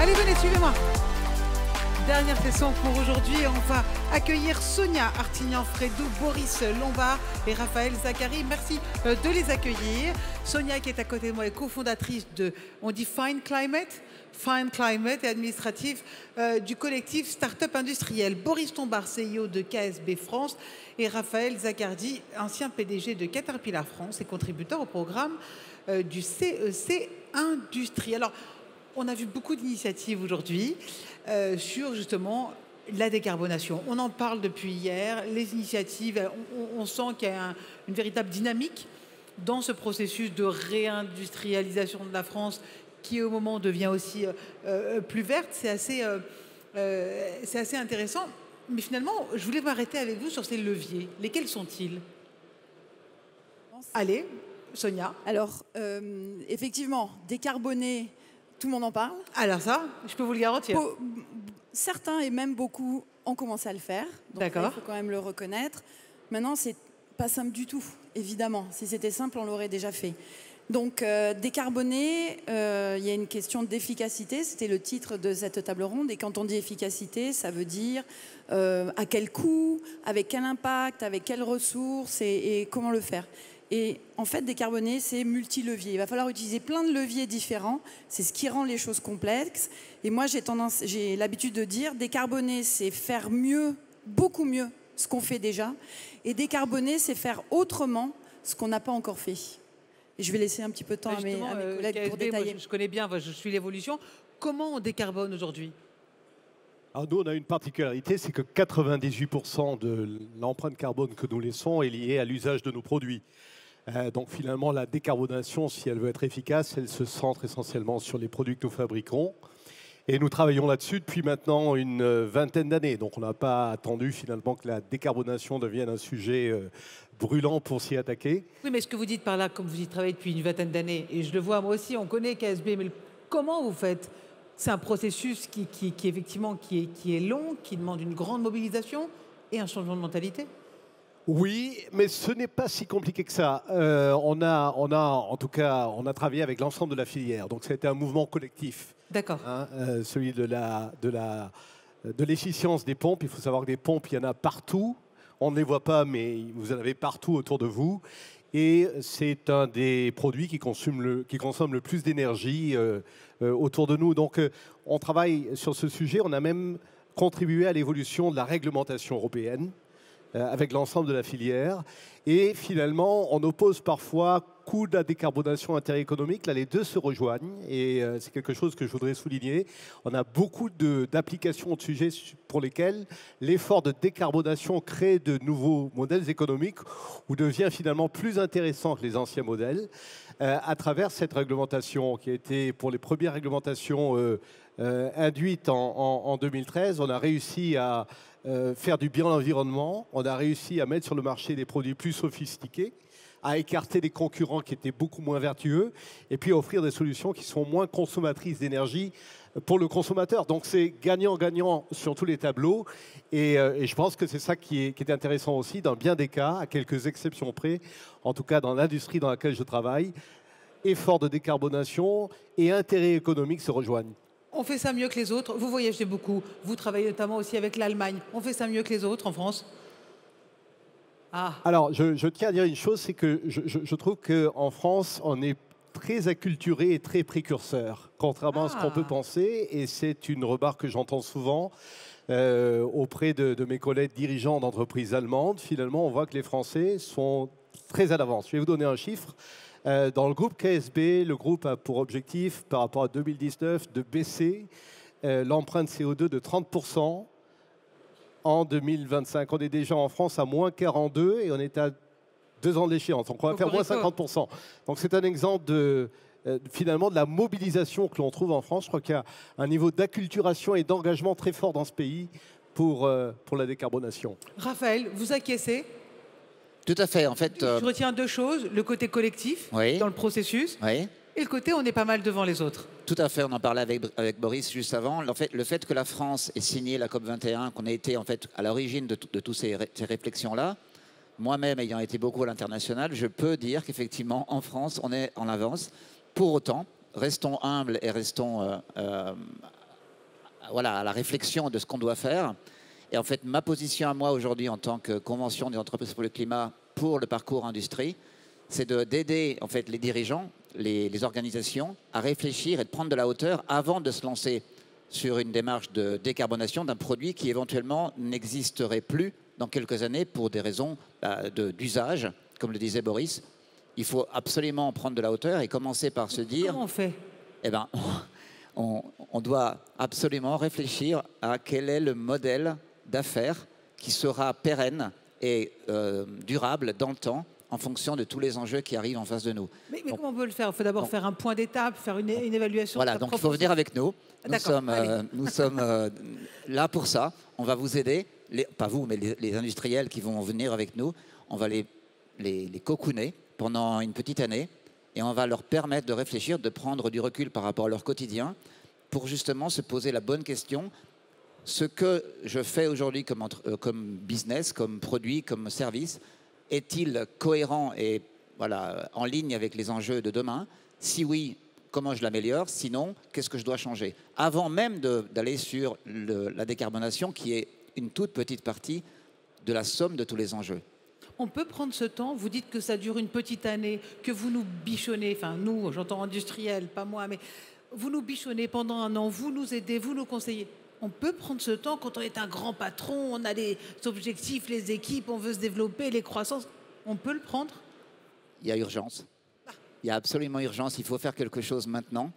Allez, venez, suivez-moi. Dernière session pour aujourd'hui. On va accueillir Sonia Artignan-Fredou, Boris Lombard et Raphaël Zachary. Merci de les accueillir. Sonia qui est à côté de moi est cofondatrice de, on dit Fine Climate et administrative du collectif Startup Industriel. Boris Lombard, CEO de KSB France, et Raphaël Zachary, ancien PDG de Caterpillar France et contributeur au programme du CEC Industrie. Alors, on a vu beaucoup d'initiatives aujourd'hui sur justement la décarbonation. On en parle depuis hier. Les initiatives, on sent qu'il y a une véritable dynamique dans ce processus de réindustrialisation de la France qui au moment devient aussi plus verte. C'est assez intéressant. Mais finalement, je voulais m'arrêter avec vous sur ces leviers. Lesquels sont-ils? Allez, Sonia. Alors, effectivement, décarboner, tout le monde en parle. Alors ça, je peux vous le garantir. Certains et même beaucoup ont commencé à le faire. D'accord. Il faut quand même le reconnaître. Maintenant, c'est pas simple du tout, évidemment. Si c'était simple, on l'aurait déjà fait. Donc, décarboner, il y a une question d'efficacité. C'était le titre de cette table ronde. Et quand on dit efficacité, ça veut dire à quel coût, avec quel impact, avec quelles ressources et comment le faire. Et en fait, décarboner, c'est multi-levier. Il va falloir utiliser plein de leviers différents. C'est ce qui rend les choses complexes. Et moi, j'ai l'habitude de dire, décarboner, c'est faire mieux, beaucoup mieux, ce qu'on fait déjà. Et décarboner, c'est faire autrement ce qu'on n'a pas encore fait. Et je vais laisser un petit peu de temps à mes collègues KSB, pour détailler. Moi, je connais bien, je suis l'évolution. Comment on décarbone aujourd'hui? Alors nous, on a une particularité, c'est que 98% de l'empreinte carbone que nous laissons est liée à l'usage de nos produits. Donc finalement, la décarbonation, si elle veut être efficace, elle se centre essentiellement sur les produits que nous fabriquons. Et nous travaillons là-dessus depuis maintenant une vingtaine d'années. Donc on n'a pas attendu finalement que la décarbonation devienne un sujet brûlant pour s'y attaquer. Oui, mais ce que vous dites par là, comme vous y travaillez depuis une vingtaine d'années, et je le vois moi aussi, on connaît KSB, mais comment vous faites? C'est un processus qui effectivement qui est long, qui demande une grande mobilisation et un changement de mentalité. Oui, mais ce n'est pas si compliqué que ça. En tout cas, on a travaillé avec l'ensemble de la filière. Donc, c'était un mouvement collectif. D'accord. Hein, celui de l'efficience des pompes. Il faut savoir que des pompes, il y en a partout. On ne les voit pas, mais vous en avez partout autour de vous. Et c'est un des produits qui consomme le plus d'énergie autour de nous. Donc, on travaille sur ce sujet. On a même contribué à l'évolution de la réglementation européenne avec l'ensemble de la filière. Et finalement, on oppose parfois coût de la décarbonation interéconomique. Là, les deux se rejoignent et c'est quelque chose que je voudrais souligner. On a beaucoup d'applications de sujets pour lesquels l'effort de décarbonation crée de nouveaux modèles économiques ou devient finalement plus intéressant que les anciens modèles à travers cette réglementation qui a été pour les premières réglementations induites en 2013. On a réussi à faire du bien à l'environnement, on a réussi à mettre sur le marché des produits plus sophistiqués, à écarter des concurrents qui étaient beaucoup moins vertueux, et puis à offrir des solutions qui sont moins consommatrices d'énergie pour le consommateur. Donc c'est gagnant-gagnant sur tous les tableaux, et je pense que c'est ça qui est intéressant aussi, dans bien des cas, à quelques exceptions près, en tout cas dans l'industrie dans laquelle je travaille, efforts de décarbonation et intérêts économiques se rejoignent. On fait ça mieux que les autres. Vous voyagez beaucoup. Vous travaillez notamment aussi avec l'Allemagne. On fait ça mieux que les autres en France? Alors, je tiens à dire une chose, c'est que je trouve qu'en France, on est très acculturé et très précurseur, contrairement à ce qu'on peut penser. Et c'est une remarque que j'entends souvent auprès de mes collègues dirigeants d'entreprises allemandes. Finalement, on voit que les Français sont très à l'avance. Je vais vous donner un chiffre. Dans le groupe KSB, le groupe a pour objectif, par rapport à 2019, de baisser l'empreinte CO2 de 30% en 2025. On est déjà en France à moins 42 et on est à 2 ans de l'échéance. Donc on va faire moins 50%. Donc c'est un exemple finalement de la mobilisation que l'on trouve en France. Je crois qu'il y a un niveau d'acculturation et d'engagement très fort dans ce pays pour la décarbonation. Raphaël, vous acquiescez? Tout à fait. En fait, je retiens deux choses, le côté collectif dans le processus et le côté on est pas mal devant les autres. Tout à fait, on en parlait avec Boris juste avant. En fait, le fait que la France ait signé la COP21, qu'on ait été en fait à l'origine de toutes ces réflexions-là, moi-même ayant été beaucoup à l'international, je peux dire qu'effectivement en France, on est en avance. Pour autant, restons humbles et restons voilà, à la réflexion de ce qu'on doit faire. Et en fait, ma position à moi aujourd'hui en tant que convention des entreprises pour le climat pour le parcours industrie, c'est d'aider en fait les dirigeants, les organisations à réfléchir et de prendre de la hauteur avant de se lancer sur une démarche de décarbonation d'un produit qui éventuellement n'existerait plus dans quelques années pour des raisons d'usage, comme le disait Boris. Il faut absolument prendre de la hauteur et commencer par se dire... Comment on fait? Eh ben, on doit absolument réfléchir à quel est le modèle d'affaires qui sera pérenne et durable dans le temps en fonction de tous les enjeux qui arrivent en face de nous. Mais comment on peut le faire? Il faut d'abord faire un point d'étape, faire une évaluation. Voilà, donc il faut venir avec nous. Nous sommes là pour ça. On va vous aider, pas vous, mais les industriels qui vont venir avec nous. On va les cocooner pendant une petite année et on va leur permettre de réfléchir, de prendre du recul par rapport à leur quotidien pour justement se poser la bonne question. Ce que je fais aujourd'hui comme business, comme produit, comme service, est-il cohérent et voilà, en ligne avec les enjeux de demain? Si oui, comment je l'améliore? Sinon, qu'est-ce que je dois changer? Avant même d'aller sur la décarbonation, qui est une toute petite partie de la somme de tous les enjeux. On peut prendre ce temps, vous dites que ça dure une petite année, que vous nous bichonnez, enfin nous, j'entends industriel, pas moi, mais vous nous bichonnez pendant un an, vous nous aidez, vous nous conseillez. On peut prendre ce temps quand on est un grand patron, on a des objectifs, les équipes, on veut se développer, les croissances. On peut le prendre? Il y a urgence. Il y a absolument urgence. Il faut faire quelque chose maintenant.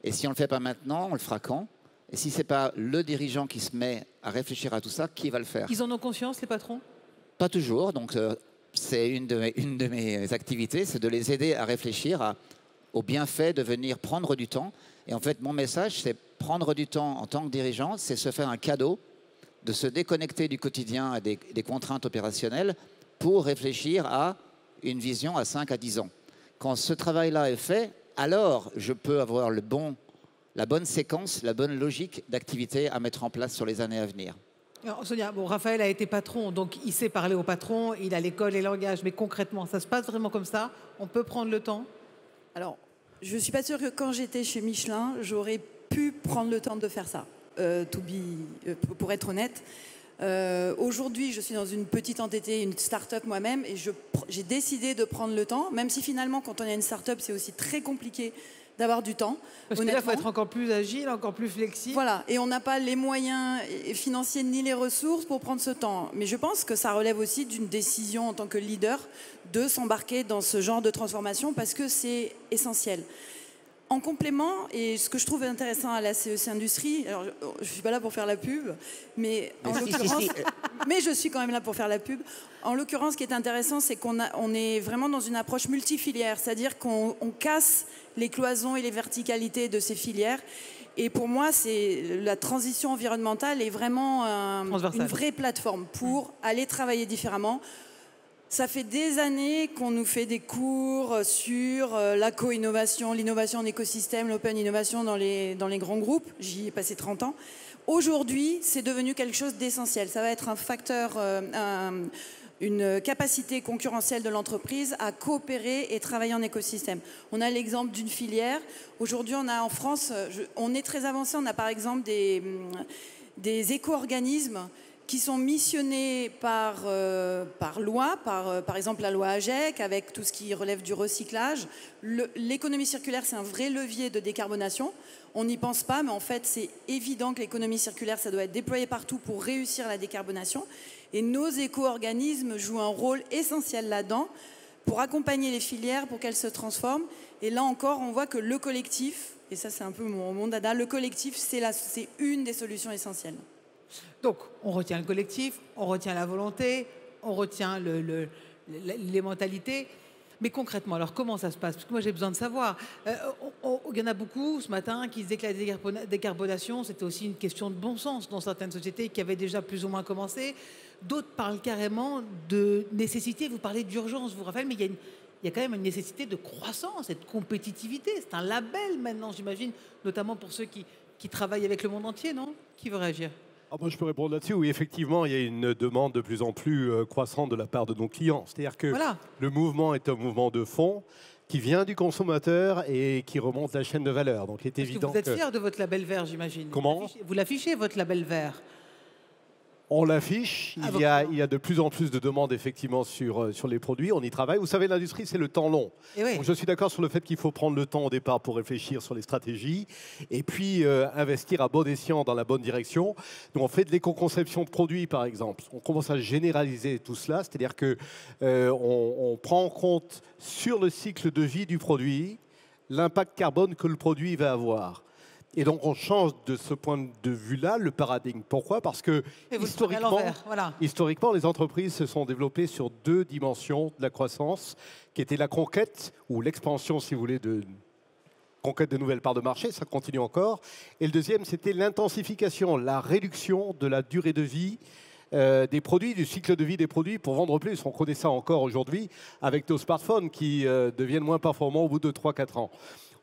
Et si on ne le fait pas maintenant, on le fera quand? Et si ce n'est pas le dirigeant qui se met à réfléchir à tout ça, qui va le faire? Ils en ont conscience, les patrons? Pas toujours. Donc, c'est une de mes activités, c'est de les aider à réfléchir au bienfait de venir prendre du temps. Et en fait, mon message, c'est prendre du temps en tant que dirigeant, c'est se faire un cadeau de se déconnecter du quotidien et des contraintes opérationnelles pour réfléchir à une vision à 5 à 10 ans. Quand ce travail-là est fait, alors je peux avoir la bonne séquence, la bonne logique d'activité à mettre en place sur les années à venir. Alors, Sonia, bon, Raphaël a été patron, donc il sait parler au patron, il a l'école et le langage, mais concrètement, ça se passe vraiment comme ça? On peut prendre le temps? Alors, je ne suis pas sûre que quand j'étais chez Michelin, j'aurais pu prendre le temps de faire ça, pour être honnête. Aujourd'hui, je suis dans une petite entité, une start-up moi-même, et j'ai décidé de prendre le temps, même si finalement, quand on a une start-up, c'est aussi très compliqué d'avoir du temps. Parce que là, il faut être encore plus agile, encore plus flexible. Voilà, et on n'a pas les moyens financiers ni les ressources pour prendre ce temps. Mais je pense que ça relève aussi d'une décision en tant que leader de s'embarquer dans ce genre de transformation parce que c'est essentiel. En complément, et ce que je trouve intéressant à la CEC Industrie, alors je ne suis pas là pour faire la pub, mais en l'occurrence, mais je suis quand même là pour faire la pub. En l'occurrence, ce qui est intéressant, c'est qu'on est vraiment dans une approche multifilière, c'est-à-dire qu'on casse les cloisons et les verticalités de ces filières. Et pour moi, la transition environnementale est vraiment une vraie plateforme pour aller travailler différemment. Ça fait des années qu'on nous fait des cours sur la co-innovation, l'innovation en écosystème, l'open innovation dans les grands groupes. J'y ai passé 30 ans. Aujourd'hui, c'est devenu quelque chose d'essentiel. Ça va être un facteur, une capacité concurrentielle de l'entreprise à coopérer et travailler en écosystème. On a l'exemple d'une filière. Aujourd'hui, on a en France, on est très avancé. On a par exemple des éco-organismes qui sont missionnés par loi, par exemple la loi AGEC, avec tout ce qui relève du recyclage. L'économie circulaire, c'est un vrai levier de décarbonation. On n'y pense pas, mais en fait, c'est évident que l'économie circulaire, ça doit être déployé partout pour réussir la décarbonation. Et nos éco-organismes jouent un rôle essentiel là-dedans pour accompagner les filières, pour qu'elles se transforment. Et là encore, on voit que le collectif, et ça c'est un peu mon dada, le collectif, c'est une des solutions essentielles. Donc, on retient le collectif, on retient la volonté, on retient les mentalités. Mais concrètement, alors comment ça se passe? Parce que moi, j'ai besoin de savoir. Il y en a beaucoup ce matin qui disaient que la décarbonation, c'était aussi une question de bon sens dans certaines sociétés qui avaient déjà plus ou moins commencé. D'autres parlent carrément de nécessité. Vous parlez d'urgence, vous, Raphaël, mais il y a quand même une nécessité de croissance et de compétitivité. C'est un label maintenant, j'imagine, notamment pour ceux qui travaillent avec le monde entier, non? Qui veut réagir? Moi, je peux répondre là-dessus. Oui, effectivement, il y a une demande de plus en plus croissante de la part de nos clients. C'est-à-dire que le mouvement est un mouvement de fond qui vient du consommateur et qui remonte la chaîne de valeur. Donc, il est évident que vous êtes fier de votre label vert, j'imagine. Comment? Vous l'affichez, votre label vert? On l'affiche, il y a de plus en plus de demandes effectivement sur les produits, on y travaille. Vous savez, l'industrie, c'est le temps long. Donc, je suis d'accord sur le fait qu'il faut prendre le temps au départ pour réfléchir sur les stratégies et puis investir à bon escient dans la bonne direction. Donc, on fait de l'éco-conception de produits, par exemple. On commence à généraliser tout cela, c'est-à-dire qu'on prend en compte sur le cycle de vie du produit l'impact carbone que le produit va avoir. Et donc, on change de ce point de vue-là le paradigme. Pourquoi? Parce que historiquement, les entreprises se sont développées sur deux dimensions de la croissance, qui étaient la conquête, ou l'expansion, si vous voulez, de conquête de nouvelles parts de marché, ça continue encore. Et le deuxième, c'était l'intensification, la réduction de la durée de vie des produits, du cycle de vie des produits pour vendre plus. On connaît ça encore aujourd'hui avec nos smartphones qui deviennent moins performants au bout de 3-4 ans.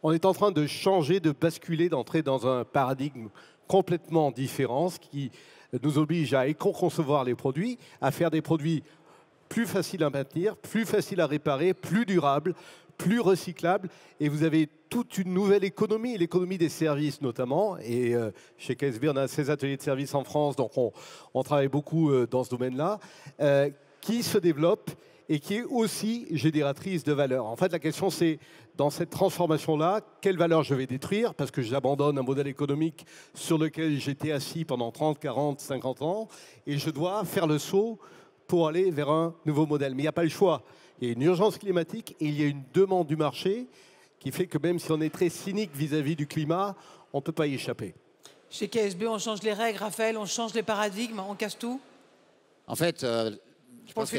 On est en train de changer, de basculer, d'entrer dans un paradigme complètement différent, ce qui nous oblige à éco-concevoir les produits, à faire des produits plus faciles à maintenir, plus faciles à réparer, plus durables, plus recyclables. Et vous avez toute une nouvelle économie, l'économie des services notamment. Et chez KSB, on a 16 ateliers de services en France, donc on travaille beaucoup dans ce domaine-là, qui se développe et qui est aussi génératrice de valeur. En fait, la question, c'est, dans cette transformation-là, quelle valeur je vais détruire, parce que j'abandonne un modèle économique sur lequel j'étais assis pendant 30, 40, 50 ans, et je dois faire le saut pour aller vers un nouveau modèle. Mais il n'y a pas le choix. Il y a une urgence climatique et il y a une demande du marché qui fait que même si on est très cynique vis-à-vis du climat, on ne peut pas y échapper. Chez KSB, on change les règles, Raphaël, on change les paradigmes, on casse tout? En fait, je pense que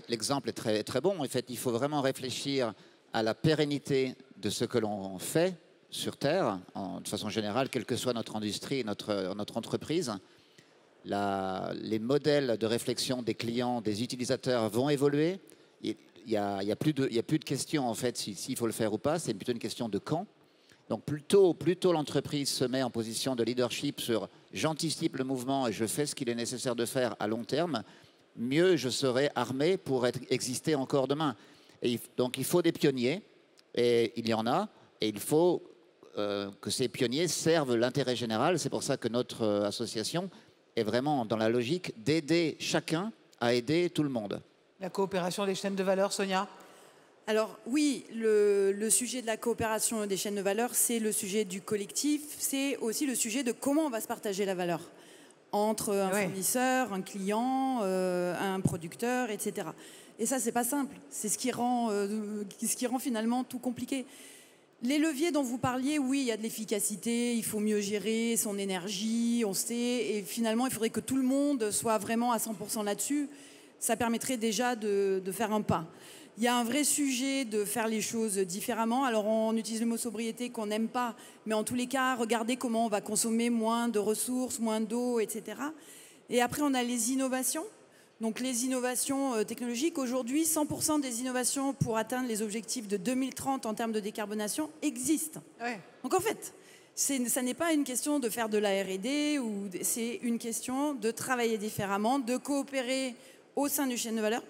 l'exemple est très, très bon. En fait, il faut vraiment réfléchir à la pérennité de ce que l'on fait sur Terre, de façon générale, quelle que soit notre industrie, notre entreprise. Les modèles de réflexion des clients, des utilisateurs vont évoluer. Il n'y a plus de question, en fait, s'il faut le faire ou pas. C'est plutôt une question de quand. Donc, plus tôt l'entreprise se met en position de leadership sur « j'anticipe le mouvement et je fais ce qu'il est nécessaire de faire à long terme », mieux je serai armé pour exister encore demain. Et donc il faut des pionniers, et il y en a, et il faut que ces pionniers servent l'intérêt général. C'est pour ça que notre association est vraiment dans la logique d'aider chacun à aider tout le monde. La coopération des chaînes de valeur, Sonia? Alors oui, le sujet de la coopération des chaînes de valeur, c'est le sujet du collectif, c'est aussi le sujet de comment on va se partager la valeur entre un fournisseur, un client, un producteur, etc. Et ça, c'est pas simple. C'est ce qui rend finalement tout compliqué. Les leviers dont vous parliez, oui, il y a de l'efficacité, il faut mieux gérer son énergie, on sait, et finalement, il faudrait que tout le monde soit vraiment à 100% là-dessus. Ça permettrait déjà de faire un pas. Il y a un vrai sujet de faire les choses différemment. Alors, on utilise le mot sobriété qu'on n'aime pas, mais en tous les cas, regardez comment on va consommer moins de ressources, moins d'eau, etc. Et après, on a les innovations. Donc, les innovations technologiques. Aujourd'hui, 100% des innovations pour atteindre les objectifs de 2030 en termes de décarbonation existent. Donc, en fait, ça n'est pas une question de faire de la R&D, c'est une question de travailler différemment, de coopérer au sein du chaîne de valeur,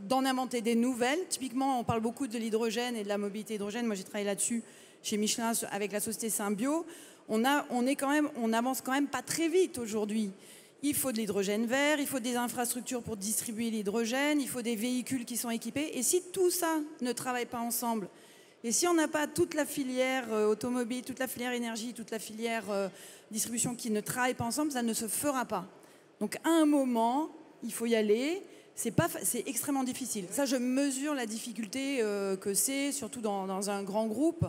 d'en inventer des nouvelles. Typiquement, on parle beaucoup de l'hydrogène et de la mobilité hydrogène. Moi, j'ai travaillé là-dessus chez Michelin avec la société Symbio. On avance quand même pas très vite aujourd'hui. Il faut de l'hydrogène vert, il faut des infrastructures pour distribuer l'hydrogène, il faut des véhicules qui sont équipés. Et si tout ça ne travaille pas ensemble, et si on n'a pas toute la filière automobile, toute la filière énergie, toute la filière distribution qui ne travaille pas ensemble, ça ne se fera pas. Donc, à un moment, il faut y aller. C'est extrêmement difficile. Ça, je mesure la difficulté que c'est, surtout dans un grand groupe.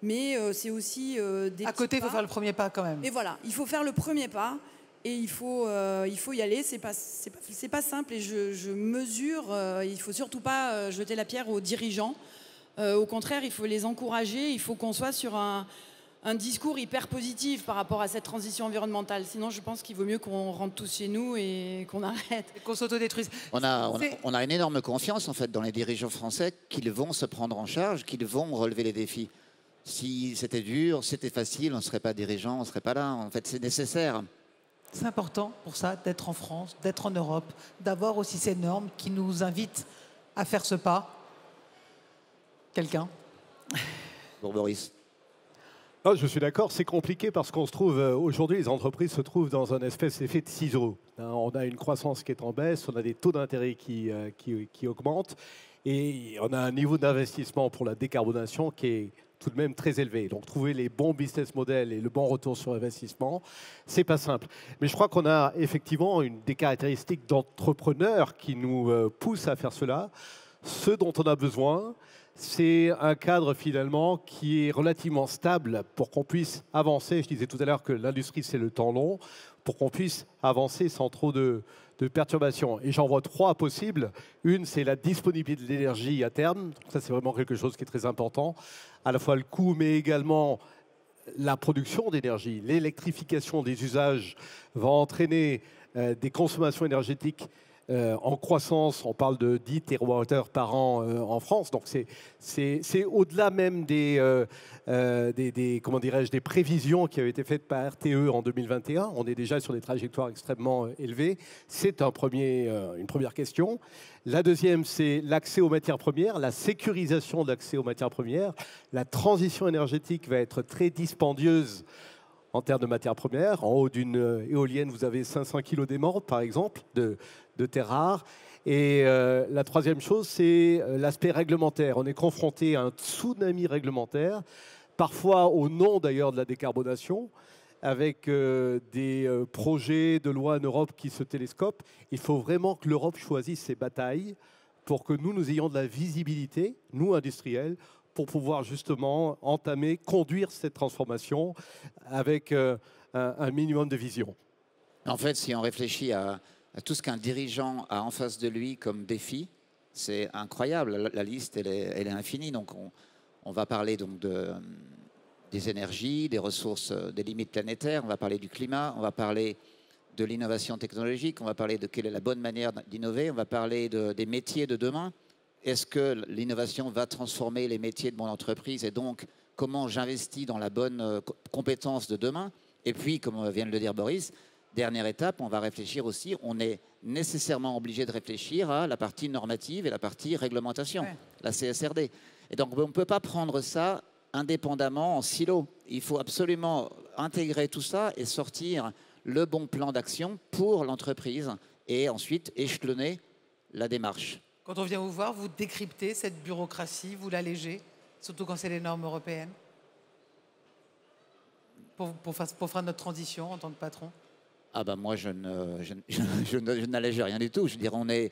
Mais c'est aussi des à côté, il faut faire le premier pas quand même. Et voilà, il faut faire le premier pas. Et il faut y aller. C'est pas simple. Et je mesure. Il faut surtout pas jeter la pierre aux dirigeants. Au contraire, il faut les encourager. Il faut qu'on soit sur un discours hyper positif par rapport à cette transition environnementale. Sinon, je pense qu'il vaut mieux qu'on rentre tous chez nous et qu'on arrête. Et qu'on s'autodétruise. On a une énorme confiance en fait dans les dirigeants français qu'ils vont se prendre en charge, qu'ils vont relever les défis. Si c'était dur, c'était facile, on ne serait pas dirigeant, on ne serait pas là. En fait, c'est nécessaire. C'est important pour ça d'être en France, d'être en Europe, d'avoir aussi ces normes qui nous invitent à faire ce pas. Quelqu'un? Pour Boris. Ah, je suis d'accord, c'est compliqué parce qu'on se trouve, aujourd'hui, les entreprises se trouvent dans un espèce d'effet de ciseaux. On a une croissance qui est en baisse, on a des taux d'intérêt qui augmentent et on a un niveau d'investissement pour la décarbonation qui est tout de même très élevé. Donc trouver les bons business models et le bon retour sur investissement, c'est pas simple. Mais je crois qu'on a effectivement des caractéristiques d'entrepreneurs qui nous poussent à faire cela. Ce dont on a besoin, c'est un cadre finalement qui est relativement stable pour qu'on puisse avancer. Je disais tout à l'heure que l'industrie, c'est le temps long, pour qu'on puisse avancer sans trop de perturbations. Et j'en vois 3 possibles. Une, c'est la disponibilité de l'énergie à terme. Ça, c'est vraiment quelque chose qui est très important. À la fois le coût, mais également la production d'énergie. L'électrification des usages va entraîner des consommations énergétiques en croissance. On parle de 10 TWh par an en France. Donc c'est au-delà même comment dirais-je, des prévisions qui avaient été faites par RTE en 2021. On est déjà sur des trajectoires extrêmement élevées. C'est une première question. La deuxième, c'est l'accès aux matières premières, la sécurisation de l'accès aux matières premières. La transition énergétique va être très dispendieuse en termes de matières premières. En haut d'une éolienne, vous avez 500 kg d'aimant, par exemple, de terres rares. Et la troisième chose, c'est l'aspect réglementaire. On est confronté à un tsunami réglementaire, parfois au nom d'ailleurs de la décarbonation, avec des projets de loi en Europe qui se télescopent. Il faut vraiment que l'Europe choisisse ses batailles pour que nous ayons de la visibilité, nous industriels, pour pouvoir justement entamer, conduire cette transformation avec un minimum de vision. En fait, si on réfléchit à tout ce qu'un dirigeant a en face de lui comme défi, c'est incroyable. La liste, elle est infinie. Donc, on va parler donc des énergies, des ressources, des limites planétaires. On va parler du climat. On va parler de l'innovation technologique. On va parler de quelle est la bonne manière d'innover. On va parler des métiers de demain. Est-ce que l'innovation va transformer les métiers de mon entreprise et donc comment j'investis dans la bonne compétence de demain? Et puis, comme vient de le dire Boris, dernière étape, on va réfléchir aussi, on est nécessairement obligé de réfléchir à la partie normative et la partie réglementation, la CSRD. Et donc, on ne peut pas prendre ça indépendamment en silo. Il faut absolument intégrer tout ça et sortir le bon plan d'action pour l'entreprise et ensuite échelonner la démarche. Quand on vient vous voir, vous décryptez cette bureaucratie, vous l'allégez, surtout quand c'est les normes européennes, pour faire notre transition en tant que patron? Ah ben moi, je n'allège rien du tout. Je veux dire, on est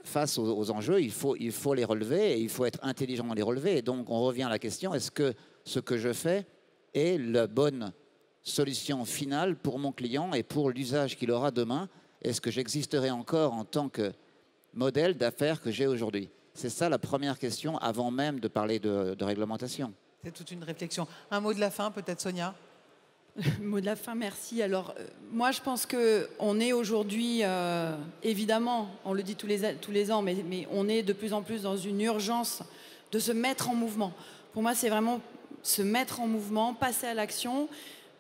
face aux enjeux, il faut les relever et il faut être intelligent dans les relever. Et donc, on revient à la question, est-ce que ce que je fais est la bonne solution finale pour mon client et pour l'usage qu'il aura demain? Est-ce que j'existerai encore en tant que modèle d'affaires que j'ai aujourd'hui? C'est ça la première question avant même de parler de réglementation. C'est toute une réflexion. Un mot de la fin, peut-être, Sonia? Mot de la fin, merci. Alors, moi, je pense qu'on est aujourd'hui, évidemment, on le dit tous les ans, mais on est de plus en plus dans une urgence de se mettre en mouvement. Pour moi, c'est vraiment se mettre en mouvement, passer à l'action,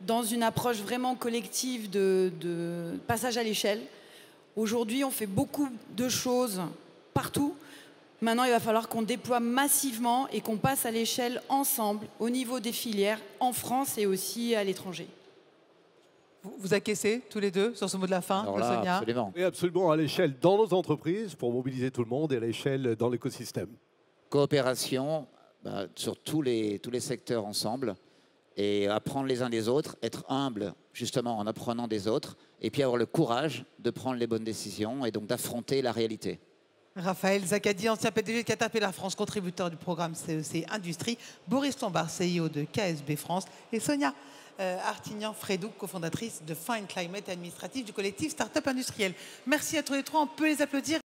dans une approche vraiment collective de passage à l'échelle. Aujourd'hui, on fait beaucoup de choses partout. Maintenant, il va falloir qu'on déploie massivement et qu'on passe à l'échelle ensemble, au niveau des filières, en France et aussi à l'étranger. Vous acquiescez tous les deux sur ce mot de la fin, Sonia? Absolument. Et absolument, à l'échelle dans nos entreprises, pour mobiliser tout le monde, et à l'échelle dans l'écosystème. Coopération sur tous les secteurs ensemble, et apprendre les uns des autres, être humble justement en apprenant des autres, et puis avoir le courage de prendre les bonnes décisions et donc d'affronter la réalité. Raphaël Zakadi, ancien PDG de Caterpillar France, contributeur du programme CEC Industrie, Boris Lombard, CIO de KSB France, et Sonia Artignan-Fredou, cofondatrice de Find Climate, administrative du collectif Startup Industriel. Merci à tous les trois, on peut les applaudir.